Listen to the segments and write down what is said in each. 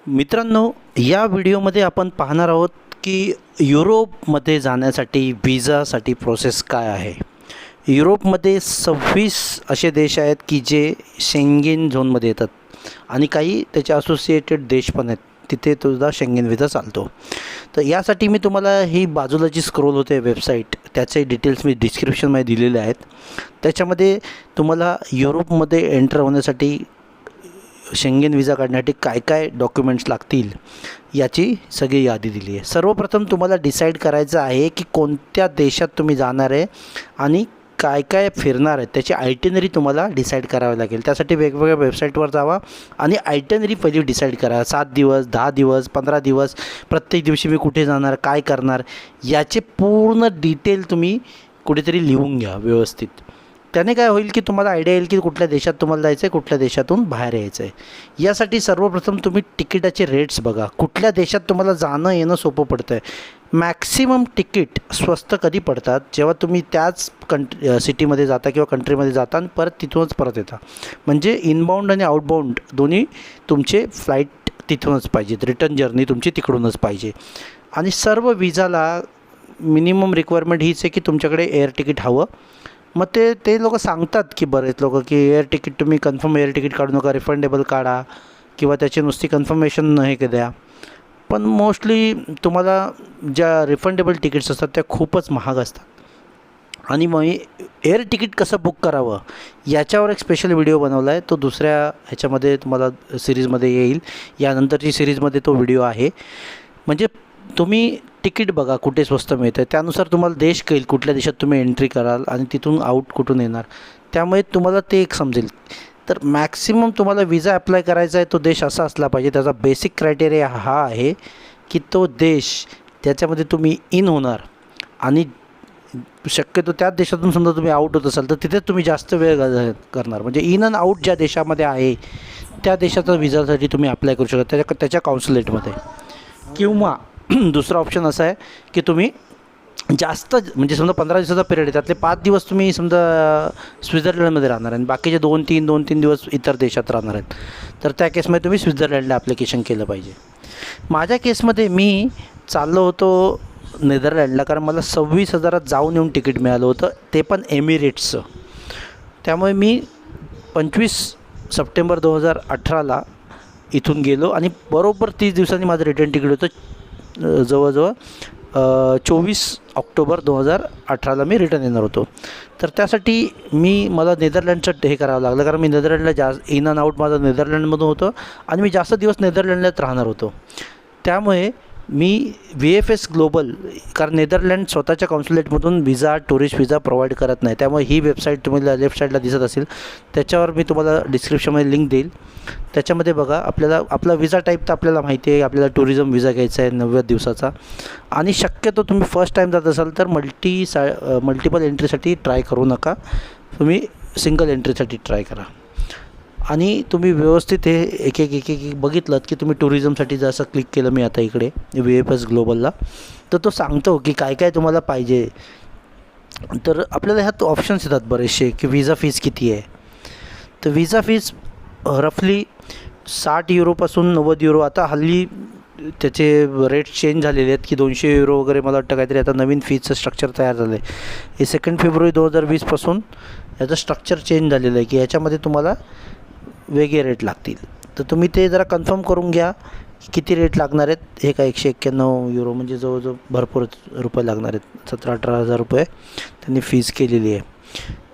मित्रांनो, या व्हिडिओमध्ये आपण पाहणार आहोत की युरोपमध्ये जाण्यासाठी व्हिसासाठी प्रोसेस काय आहे. युरोपमध्ये 26 असे देश आहेत की जे शेंगेन झोनमध्ये येतात आणि काही त्याचे असोसिएटेड देश पण आहेत, तिथे तुझा शेंगेन व्हिसा चालतो. तर यासाठी मी तुम्हाला ही बाजूला जी स्क्रोल होते वेबसाईट, त्याचे डिटेल्स मी डिस्क्रिप्शनमध्ये दिलेले आहेत. त्याच्यामध्ये तुम्हाला युरोपमध्ये एंटर होण्यासाठी शेंगेन व्हिसा काढण्यासाठी काय काय डॉक्युमेंट्स लागतील याची सगळी यादी दिली आहे. सर्वप्रथम तुम्हाला डिसाईड करायचं आहे की कोणत्या देशात तुम्ही जाणार आहे आणि काय काय फिरणार आहे, त्याची आयटिनरी तुम्हाला डिसाईड करावी लागेल. त्यासाठी वेगवेगळ्या वेबसाईटवर जावा आणि आयटिनरी पहिली डिसाईड करा. 7 दिवस, 10 दिवस, 15 दिवस, प्रत्येक दिवशी मी कुठे जाणार, काय करणार, याचे पूर्ण डिटेल तुम्ही कुठेतरी लिहून घ्या व्यवस्थित. त्याने काय होईल की तुम्हाला आयडिया येईल की कुठल्या देशात तुम्हाला जायचं आहे, कुठल्या देशातून बाहेर यायचं आहे. यासाठी सर्वप्रथम तुम्ही तिकिटाचे रेट्स बघा, कुठल्या देशात तुम्हाला जाणं येणं सोपं पडतं आहे. मॅक्सिमम तिकीट स्वस्त कधी पडतात जेव्हा तुम्ही त्याच सिटीमध्ये जाता किंवा कंट्रीमध्ये जाता आणि तिथूनच परत येता. म्हणजे इनबाउंड आणि आउटबाउंड दोन्ही तुमचे फ्लाईट तिथूनच पाहिजेत, रिटर्न जर्नी तुमची तिकडूनच पाहिजे. आणि सर्व विजाला मिनिमम रिक्वायरमेंट हीच आहे की तुमच्याकडे एअर तिकीट हवं. मग ते लोक सांगतात की बरेच लोक की एअर तिकीट तुम्ही कन्फर्म एअर तिकीट काढू नका, रिफंडेबल काढा किंवा त्याची नुसती कन्फर्मेशन हे द्या. पण मोस्टली तुम्हाला ज्या रिफंडेबल तिकीट्स असतात त्या खूपच महाग असतात. आणि मग एअर तिकीट कसं बुक करावं याच्यावर एक स्पेशल व्हिडिओ बनवला आहे, तो दुसऱ्या ह्याच्यामध्ये तुम्हाला सिरीजमध्ये येईल. यानंतरची सिरीजमध्ये तो व्हिडिओ आहे. म्हणजे तुम्ही तिकीट बघा कुठे स्वस्त मिळतं आहे, त्यानुसार तुम्हाला देश कळेल कुठल्या देशात तुम्ही एंट्री कराल आणि तिथून आऊट कुठून येणार, त्यामुळे तुम्हाला ते एक समजेल. तर मॅक्सिमम तुम्हाला विजा अप्लाय करायचा आहे तो देश असा असला पाहिजे, त्याचा बेसिक क्रायटेरिया हा आहे की तो देश त्याच्यामध्ये तुम्ही इन होणार आणि शक्यतो त्याच देशातून समजा तुम्ही आऊट होत असाल तर तिथे तुम्ही जास्त वेळ करणार. म्हणजे इन अँड आऊट ज्या देशामध्ये आहे त्या देशाचा विजासाठी तुम्ही अप्लाय करू शकता त्याच्या कॉन्सुलेटमध्ये. किंवा दुसरा ऑप्शन असा आहे की तुम्ही जास्त म्हणजे समजा 15 दिवसाचा पिरियड आहे, त्यातले 5 दिवस तुम्ही समजा स्वित्झर्लंडमध्ये राहणार आहे आणि बाकीचे 2-3 दिवस इतर देशात राहणार आहेत, तर त्या केसमध्ये तुम्ही स्वित्झर्लंडला ॲप्लिकेशन केलं पाहिजे. माझ्या केसमध्ये मी चाललो होतो नेदरलँडला, कारण मला 26,000 जाऊन येऊन तिकीट मिळालं होतं, ते पण एमिरेट्सचं. त्यामुळे मी 25 सप्टेंबर 2018ला इथून गेलो आणि बरोबर 30 दिवसांनी माझं रिटर्न तिकीट होतं. जवळजवळ 24 ऑक्टोबर 2018ला मी रिटर्न येणार होतो. तर त्यासाठी मला नेदरलँडचं हे करावं लागलं, कारण मी नेदरलँडला इन अँड आऊट माझं नेदरलँडमधून होतं आणि मी जास्त दिवस नेदरलँडलाच राहणार होतो. त्यामुळे मी VFS ग्लोबल, कारण नेदरलँड स्वतःच्या कॉन्सुलेटमधून व्हिसा, टुरिस्ट व्हिसा प्रोव्हाइड करत नाही. त्यामुळे ही वेबसाईट तुम्हाला लेफ्ट साईडला दिसत असेल, त्याच्यावर मी तुम्हाला डिस्क्रिप्शनमध्ये लिंक देईल. त्याच्यामध्ये बघा, आपला व्हिसा टाईप तर आपल्याला माहिती आहे, आपल्याला टुरिझम व्हिसा घ्यायचा आहे 90 दिवसाचा. आणि शक्यतो तुम्ही फर्स्ट टाईम जात असाल तर मल्टिपल एंट्रीसाठी ट्राय करू नका, तुम्ही सिंगल एंट्रीसाठी ट्राय करा. आणि तुम्ही व्यवस्थित हे एक बघितलं की तुम्ही टुरिझमसाठी जसं क्लिक केलं मी आता इकडे VFS ग्लोबलला, तर तो सांगतो की काय काय तुम्हाला पाहिजे. तर आपल्याला ह्यात ऑप्शन्स येतात बरेचसे की व्हिसा फीस किती आहे. तर व्हिसा फीस रफली 60 युरोपासून 90 युरो. आता हल्ली त्याचे रेट चेंज झालेले आहेत की 200 युरो वगैरे, मला वाटतं काहीतरी आता नवीन फीचं स्ट्रक्चर तयार झालं आहे. हे 2 फेब्रुवारी 2020पासून याचं स्ट्रक्चर चेंज झालेलं आहे की याच्यामध्ये तुम्हाला वेगळे रेट लागतील. तर तुम्ही ते जरा कन्फर्म करून घ्या किती रेट लागणार आहेत. हे काय 191 युरो म्हणजे जवळजवळ भरपूर रुपये लागणार आहेत, 17-18 हजार रुपये त्यांनी फीज केलेली आहे.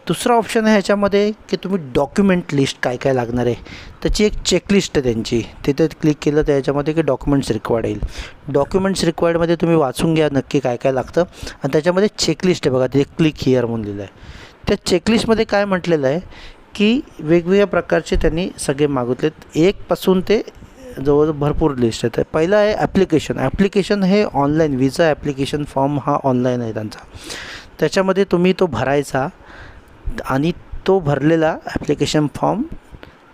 दुसरा ऑप्शन आहे ह्याच्यामध्ये की तुम्ही डॉक्युमेंट लिस्ट काय काय लागणार आहे त्याची एक चेकलिस्ट आहे त्यांची. तिथे क्लिक केलं तर याच्यामध्ये की डॉक्युमेंट्स रिक्वायर्ड येईल. डॉक्युमेंट्स रिक्वायर्डमध्ये तुम्ही वाचून घ्या नक्की काय काय लागतं आणि त्याच्यामध्ये चेकलिस्ट आहे बघा, तिथे क्लिक हिअर म्हणून लिहिलं आहे. त्या चेकलिस्टमध्ये काय म्हटलेलं आहे की वेगवेगळ्या प्रकारचे त्यांनी सगळे मागितलेत, 1 पासून ते जवळ भरपूर लिस्ट आहे. पहिलं आहे ॲप्लिकेशन हे ऑनलाईन व्हिसा ॲप्लिकेशन फॉर्म हा ऑनलाईन आहे त्यांचा. त्याच्यामध्ये तुम्ही तो भरायचा आणि तो भरलेला ॲप्लिकेशन फॉर्म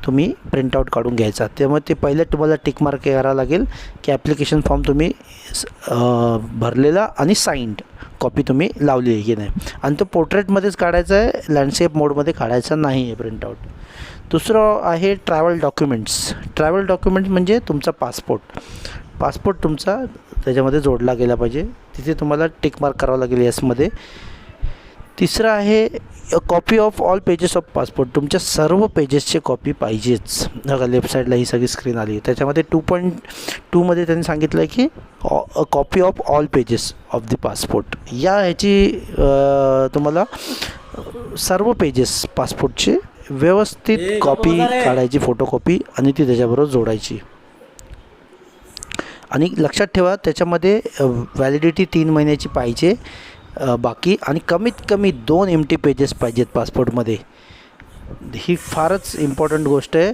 तुम्ही प्रिंटआउट काढून घ्यायचा. त्यामुळे ते पहिलं तुम्हाला टिकमार्क करावं लागेल की ॲप्लिकेशन फॉर्म तुम्ही भरलेला आणि साईन्ड कॉपी तुम्ही लावली आहे की नाही. आणि तो पोर्ट्रेटमध्येच काढायचा आहे, लँडस्केप मोडमध्ये काढायचा नाही आहे प्रिंटआउट. दुसरं आहे ट्रॅव्हल डॉक्युमेंट्स. ट्रॅव्हल डॉक्युमेंट म्हणजे तुमचा पासपोर्ट तुमचा त्याच्यामध्ये जोडला गेला पाहिजे, तिथे तुम्हाला टिक मार्क करावं लागेल येसमध्ये. तिसरं आहे copy of all pages of passport, तुमच्या सर्व पेजेसची कॉपी पाहिजेच. बघा लेफ्ट साईडला ही सगळी स्क्रीन आली, त्याच्यामध्ये 2.2मध्ये त्यांनी सांगितलं आहे की copy of all pages of the passport. ह्याची तुम्हाला सर्व पेजेस पासपोर्टचे व्यवस्थित कॉपी काढायची, फोटोकॉपी, आणि ती त्याच्याबरोबर जोडायची. आणि लक्षात ठेवा त्याच्यामध्ये व्हॅलिडिटी 3 महिन्याची पाहिजे बाकी, आणि कमीत कमी 2 एम्प्टी पेजेस पाहिजेत पासपोर्टमध्ये. ही फारच इम्पॉर्टंट गोष्ट आहे.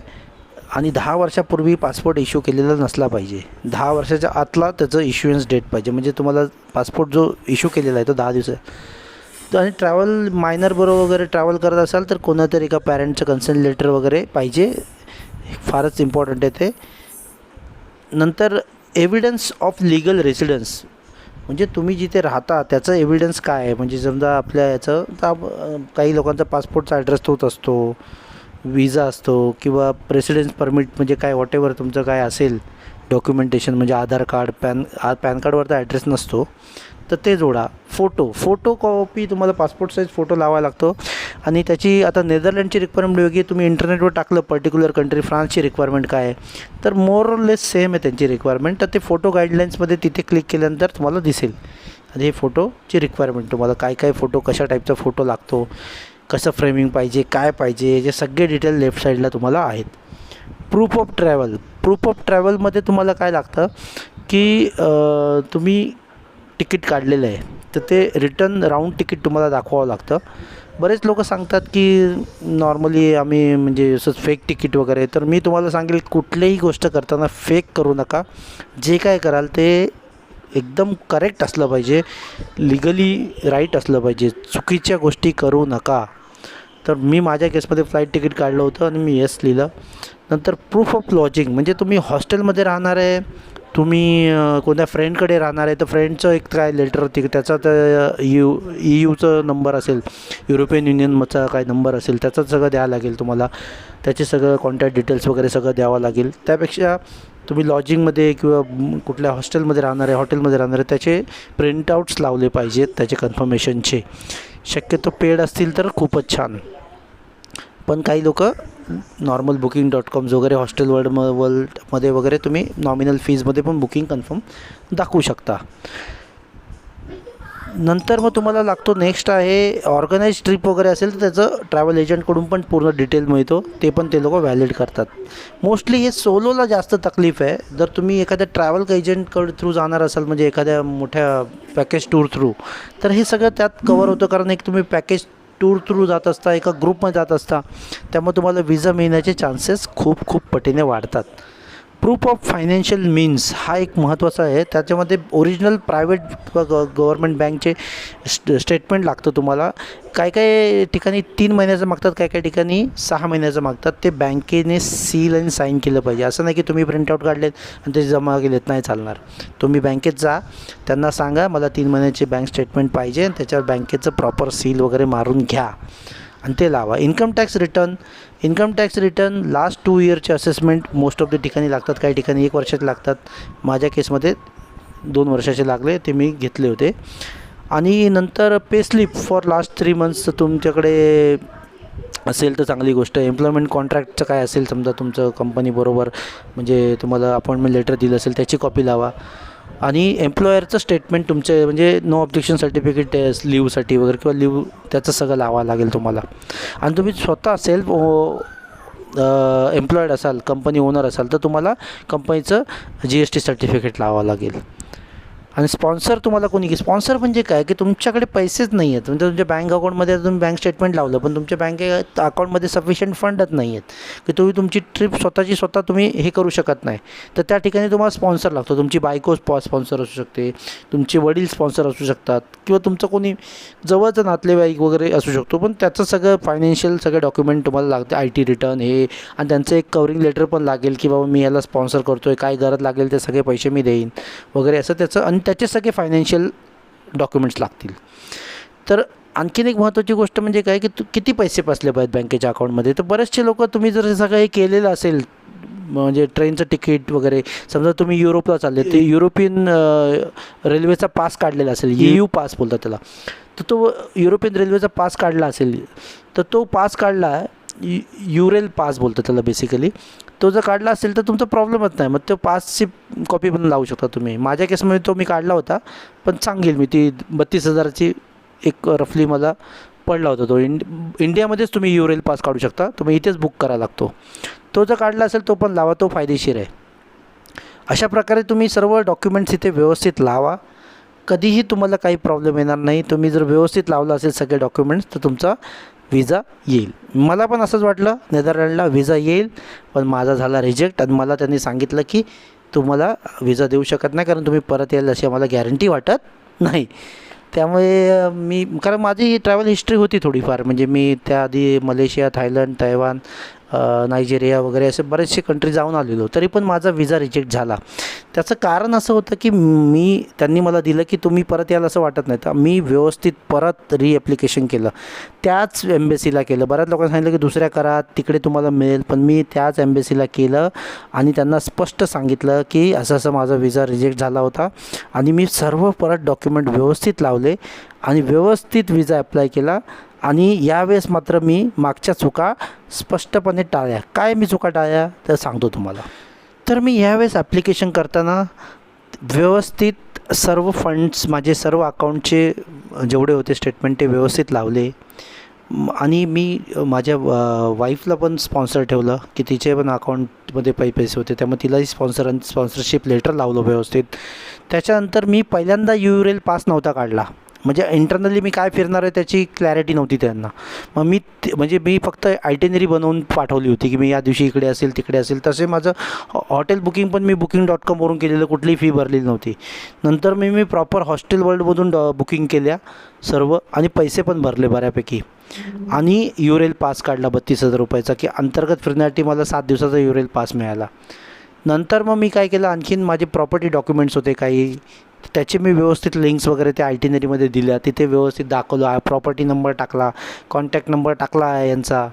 आणि 10 वर्षापूर्वी पासपोर्ट इश्यू केलेला नसला पाहिजे. 10 वर्षाच्या आतला त्याचं इश्युअन्स डेट पाहिजे, म्हणजे तुम्हाला पासपोर्ट जो इश्यू केलेला आहे तो 10 दिवस आहे. आणि ट्रॅव्हल मायनरबरोबर वगैरे ट्रॅव्हल करत असाल तर कोणातरी एका पॅरेंटचं कन्सेंट लेटर वगैरे पाहिजे, फारच इम्पॉर्टंट आहे ते. नंतर एव्हिडन्स ऑफ लीगल रेसिडन्स, म्हणजे तुम्ही जिथे राहता त्याचं एव्हिडन्स काय आहे. म्हणजे समजा आपल्या याचं काही लोकांचा पासपोर्टचा ॲड्रेस तोच असतो, विजा असतो, किंवा रेसिडेन्स परमिट म्हणजे काय वॉटेवर तुमचं काय असेल डॉक्युमेंटेशन, म्हणजे आधार कार्ड, पॅन कार्डवर तर ॲड्रेस नसतो, तर ते जोडा. फोटो कॉपी तुम्हाला पासपोर्ट साईज फोटो लावावा लागतो. आणि त्याची आता नेदरलँडची रिक्वायरमेंट वेगळी, तुम्ही इंटरनेटवर टाकलं पर्टिक्युलर कंट्री फ्रान्सची रिक्वायरमेंट काय आहे, तर मोर ऑर लेस सेम आहे त्यांची रिक्वायरमेंट. तर ते फोटो गाईडलाईन्समध्ये तिथे क्लिक केल्यानंतर तुम्हाला दिसेल. आणि हे फोटोची रिक्वायरमेंट तुम्हाला काय फोटो, कशा टाईपचा फोटो लागतो, कसं फ्रेमिंग पाहिजे, काय पाहिजे, याचे सगळे डिटेल लेफ्ट साईडला तुम्हाला आहेत. प्रूफ ऑफ ट्रॅव्हलमध्ये तुम्हाला काय लागतं की तुम्ही तिकीट काढलेलं आहे तर ते रिटर्न राऊंड तिकीट तुम्हाला दाखवावं लागतं. बरेच लोक सांगतात की नॉर्मली आम्ही म्हणजे असंच फेक तिकीट वगैरे, तर मी तुम्हाला सांगेल कुठलीही गोष्ट करताना फेक करू नका. जे काय कराल ते एकदम करेक्ट असलं पाहिजे, लिगली राईट असलं पाहिजे, चुकीच्या गोष्टी करू नका. तर मी माझ्या केसमध्ये फ्लाईट तिकीट काढलं होतं आणि मी येस लिहिलं. नंतर प्रूफ ऑफ लॉजिंग, म्हणजे तुम्ही हॉस्टेलमध्ये राहणार आहे, तुम्ही कोणत्या फ्रेंडकडे राहणार आहे तर फ्रेंडचं एक काय लेटर त्याचा तर EUचं नंबर असेल, युरोपियन युनियनचा काय नंबर असेल त्याचं सगळं द्यावं लागेल तुम्हाला, त्याचे सगळं कॉन्टॅक्ट डिटेल्स वगैरे सगळं द्यावं लागेल. त्यापेक्षा तुम्ही लॉजिंगमध्ये किंवा कुठल्या हॉस्टेलमध्ये राहणार आहे, हॉटेलमध्ये राहणार आहे, त्याचे प्रिंटआउट्स लावले पाहिजेत त्याचे कन्फर्मेशनचे. शक्यतो पेड असतील तर खूपच छान. पण काही लोक नॉर्मल booking.com वगैरे हॉस्टेल वर्ल्डमध्ये वगैरे तुम्ही नॉमिनल फीजमध्ये पण बुकिंग कन्फर्म दाखवू शकता. नंतर मग तुम्हाला लागतो नेक्स्ट आहे ऑर्गनाइज ट्रिप वगैरे असेल तर त्याचं ट्रॅव्हल एजंटकडून पण पूर्ण डिटेल मिळतो, ते पण ते लोक व्हॅलिड करतात. मोस्टली हे सोलोला जास्त तकलीफ आहे. जर तुम्ही एखाद्या ट्रॅव्हल एजंटकडे थ्रू जाणार असाल, म्हणजे एखाद्या मोठ्या पॅकेज टूर थ्रू, तर हे सगळं त्यात कवर होतं. कारण एक तुम्ही पॅकेज टूर थ्रू जात असता, एका ग्रुपमध्ये जात असता, त्यामुळे तुम्हाला विजा मिळण्याचे चान्सेस खूप पटीने वाढतात. प्रूफ ऑफ फायनान्शियल मीन्स हा एक महत्त्वाचा आहे. त्याच्यामध्ये ओरिजिनल प्रायव्हेट गव्हर्मेंट बँकचे स्टेटमेंट लागतं तुम्हाला. काय ठिकाणी 3 महिन्याचं मागतात, काय ठिकाणी 6 महिन्याचं मागतात. ते बँकेने सील आणि साईन केलं पाहिजे. असं नाही की तुम्ही प्रिंटआउट काढलेत आणि ते जमा केलेत, नाही चालणार. तुम्ही बँकेत जा, त्यांना सांगा मला 3 महिन्याचे बँक स्टेटमेंट पाहिजे, त्याच्यावर बँकेचं प्रॉपर सील वगैरे मारून घ्या आणि ते लावा. इन्कम टॅक्स रिटर्न लास्ट 2 इयरचे असेसमेंट मोस्ट ऑफ द ठिकाणी लागतात, काही ठिकाणी 1 वर्षाचे लागतात. माझ्या केसमध्ये 2 वर्षाचे लागले, ते मी घेतले होते. आणि नंतर pay slip for last 3 months तुमच्याकडे असेल तर चांगली गोष्ट आहे. एम्प्लॉयमेंट कॉन्ट्रॅक्टचं काय असेल, समजा तुमचं कंपनीबरोबर म्हणजे तुम्हाला अपॉइंटमेंट लेटर दिलं असेल त्याची कॉपी लावा. आणि एम्प्लॉयरचं स्टेटमेंट तुमचे म्हणजे नो ऑब्जेक्शन सर्टिफिकेट लीवसाठी वगैरे किंवा लीव त्याचं सगळं लावावं लागेल तुम्हाला. आणि तुम्ही स्वतः सेल्फ एम्प्लॉयड असाल, कंपनी ओनर असाल, तर तुम्हाला कंपनीचं GST सर्टिफिकेट लावावं लागेल. आणि स्पॉन्सर तुम्हाला कोणी स्पॉन्सर म्हणजे काय की तुमच्याकडे पैसेच नाही आहेत, म्हणजे तुमच्या बँक अकाउंटमध्ये तुम्ही बँक स्टेटमेंट लावलं पण तुमच्या बँक अकाउंटमध्ये सफिशियंट फंडच नाही आहेत की तुम्ही तुमची ट्रिप स्वतः तुम्ही हे करू शकत नाही. तर त्या ठिकाणी तुम्हाला स्पॉन्सर लागतो. तुमची बायको स्पॉन्सर असू शकते, तुमचे वडील स्पॉन्सर असू शकतात, किंवा तुमचं कोणी जवळचं नातेवाईक वगैरे असू शकतो. पण त्याचं सगळं फायनान्शियल सगळे डॉक्युमेंट तुम्हाला लागते, IT रिटर्न हे, आणि त्यांचं एक कवरिंग लेटर पण लागेल की बाबा मी याला स्पॉन्सर करतो आहे, काय गरज लागेल ते सगळे पैसे मी देईन वगैरे असं त्याचं. आणि त्याचे सगळे फायनान्शियल डॉक्युमेंट्स लागतील. तर आणखीन एक महत्त्वाची गोष्ट म्हणजे काय की किती पैसे बसले पाहिजेत बँकेच्या अकाउंटमध्ये. तर बरेचसे लोक तुम्ही जर हे सगळं हे केलेलं असेल म्हणजे ट्रेनचं तिकीट वगैरे, समजा तुम्ही युरोपला चालले ते युरोपियन रेल्वेचा पास काढलेला असेल, EU पास बोलतात त्याला, तर तो युरोपियन रेल्वेचा पास काढला असेल तर तो पास काढला, युरेल पास बोलतात त्याला बेसिकली, तो जर काढला असेल तर तुमचा प्रॉब्लेमच नाही, मग तो पासची कॉपी पण लावू शकता तुम्ही. माझ्या केसमध्ये तो मी काढला होता, पण सांगेल मी ती 32,000ची एक रफली मला पडला होता तो. इंडियामध्येच तुम्ही युरेल पास काढू शकता, तुम्ही इथेच बुक करावा लागतो. तो जर काढला असेल तो पण लावा, तो फायदेशीर आहे. अशा प्रकारे तुम्ही सर्व डॉक्युमेंट्स इथे व्यवस्थित लावा, कधीही तुम्हाला काही प्रॉब्लेम येणार नाही. तुम्ही जर व्यवस्थित लावलं असेल सगळे डॉक्युमेंट्स तर तुमचा विजा येईल. मला पण असंच वाटलं नेदरलँडला विजा येईल, पण माझा झाला रिजेक्ट. आणि मला त्यांनी सांगितलं की तुम्हाला विजा देऊ शकत नाही, कारण तुम्ही परत याल अशी आम्हाला गॅरंटी वाटत नाही. त्यामुळे मी, कारण माझी ट्रॅव्हल हिस्ट्री होती थोडीफार, म्हणजे मी त्याआधी मलेशिया, थायलंड, तैवान, नायजेरिया वगैरे असे बरेचसे कंट्री जाऊन आलेलो, तरी पण माझा विजा रिजेक्ट झाला. त्याचं कारण असं होतं की त्यांनी मला दिलं की तुम्ही परत याल असं वाटत नाही, तर मी व्यवस्थित परत ॲप्लिकेशन केलं, त्याच एम्बेसीला केलं. बऱ्याच लोकांनी सांगितलं की दुसऱ्या करा, तिकडे तुम्हाला मिळेल, पण मी त्याच एम्बेसीला केलं आणि त्यांना स्पष्ट सांगितलं की असं असं माझा विजा रिजेक्ट झाला होता, आणि मी सर्व परत डॉक्युमेंट व्यवस्थित लावले आणि व्यवस्थित विजा अप्लाय केला. आणि यावेळेस मात्र मी मागच्या चुका स्पष्टपणे टाळल्या. काय मी चुका टाळल्या तर सांगतो तुम्हाला. तर मी यावेळेस ॲप्लिकेशन करताना व्यवस्थित सर्व फंड्स, माझे सर्व अकाउंटचे जेवढे होते स्टेटमेंट ते व्यवस्थित लावले. आणि मी माझ्या वाईफला पण स्पॉन्सर ठेवलं की तिचे पण अकाउंटमध्ये पैसे होते, त्यामुळे तिलाही स्पॉन्सरशिप लेटर लावलं व्यवस्थित. त्याच्यानंतर मी पहिल्यांदा युरेल पास नव्हता काढला, म्हणजे इंटरनली मी काय फिरणार आहे त्याची क्लॅरिटी नव्हती त्यांना. मग मी फक्त आयटिनरी बनवून पाठवली होती की मी या दिवशी इकडे असेल तिकडे असेल. तसे माझं हॉटेल बुकिंग पण मी Booking.com केलेलं, कुठलीही फी भरलेली नव्हती. नंतर मी प्रॉपर हॉस्टेल वर्ल्डमधून बुकिंग केल्या सर्व, आणि पैसे पण भरले बऱ्यापैकी, आणि युरेल पास काढला 32,000 रुपयाचा, की अंतर्गत फिरण्यासाठी मला 7 दिवसाचा युरेल पास मिळाला. नंतर मग मी काय केलं, आणखीन माझे प्रॉपर्टी डॉक्युमेंट्स होते काही, त्याचे मी व्यवस्थित लिंक्स वगैरे त्या आयटिनरीमध्ये दिल्या, तिथे व्यवस्थित दाखवलं. प्रॉपर्टी नंबर टाकला, कॉन्टॅक्ट नंबर टाकला यांचा,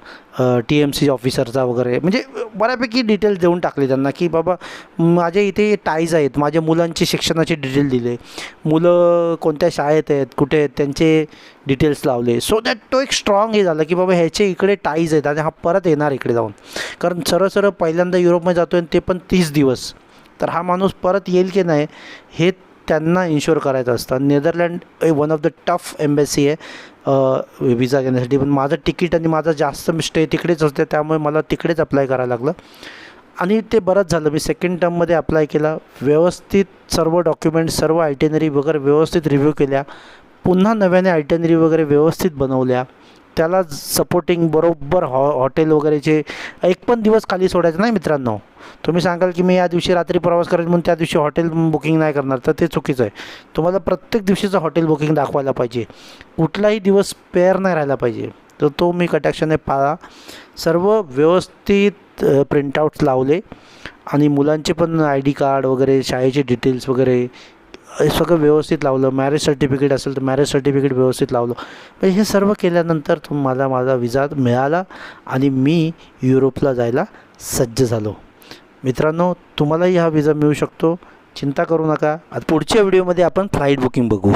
TMC ऑफिसरचा वगैरे, म्हणजे बऱ्यापैकी डिटेल्स देऊन टाकले त्यांना की बाबा माझे इथे टाईज आहेत. माझ्या मुलांची शिक्षणाचे डिटेल दिले, मुलं कोणत्या शाळेत आहेत, कुठे आहेत, त्यांचे डिटेल्स लावले. सो दॅट तो एक स्ट्रॉंग हे झालं की बाबा ह्याचे इकडे टाईज आहेत आणि हा परत येणार इकडे जाऊन, कारण सरळ पहिल्यांदा युरोपमध्ये जातो आहे ते पण 30 दिवस, तर हा माणूस परत येईल की नाही हे त्यांना इन्शुअर करायचं असतं. Netherland one of the tough embassy आहे विजा घेण्यासाठी, पण माझं तिकीट आणि माझा जास्त स्टे तिकडेच असते, त्यामुळे मला तिकडेच अप्लाय करायला लागलं. आणि ते बरंच झालं, मी सेकंड टर्ममध्ये अप्लाय केला. व्यवस्थित सर्व डॉक्युमेंट्स, सर्व आयटिनरी वगैरे व्यवस्थित रिव्ह्यू केल्या, पुन्हा नव्याने आयटिनरी वगैरे व्यवस्थित बनवल्या, त्याला सपोर्टिंग बरोबर हॉटेल वगैरेचे एक पण दिवस खाली सोडायचं नाही मित्रांनो. तुम्ही सांगाल की मी या दिवशी रात्री प्रवास करेल म्हणून त्या दिवशी हॉटेल बुकिंग नाही करणार, तर ते चुकीचं आहे. तुम्हाला प्रत्येक दिवशीचं हॉटेल बुकिंग दाखवायला पाहिजे, कुठलाही दिवस स्पेअर नाही राहिला पाहिजे. तर तो मी कटाक्षाने पाळा. सर्व व्यवस्थित प्रिंटआउट्स लावले, आणि मुलांचे पण ID कार्ड वगैरे, शाळेचे डिटेल्स वगैरे हे सगळं व्यवस्थित लावलं. मॅरेज सर्टिफिकेट असेल तर मॅरेज सर्टिफिकेट व्यवस्थित लावलं. म्हणजे हे सर्व केल्यानंतर मला माझा विजा मिळाला आणि मी युरोपला जायला सज्ज झालो. मित्रांनो, तुम्हालाही हा विजा मिळू शकतो, चिंता करू नका. आता पुढच्या व्हिडिओमध्ये आपण फ्लाईट बुकिंग बघू.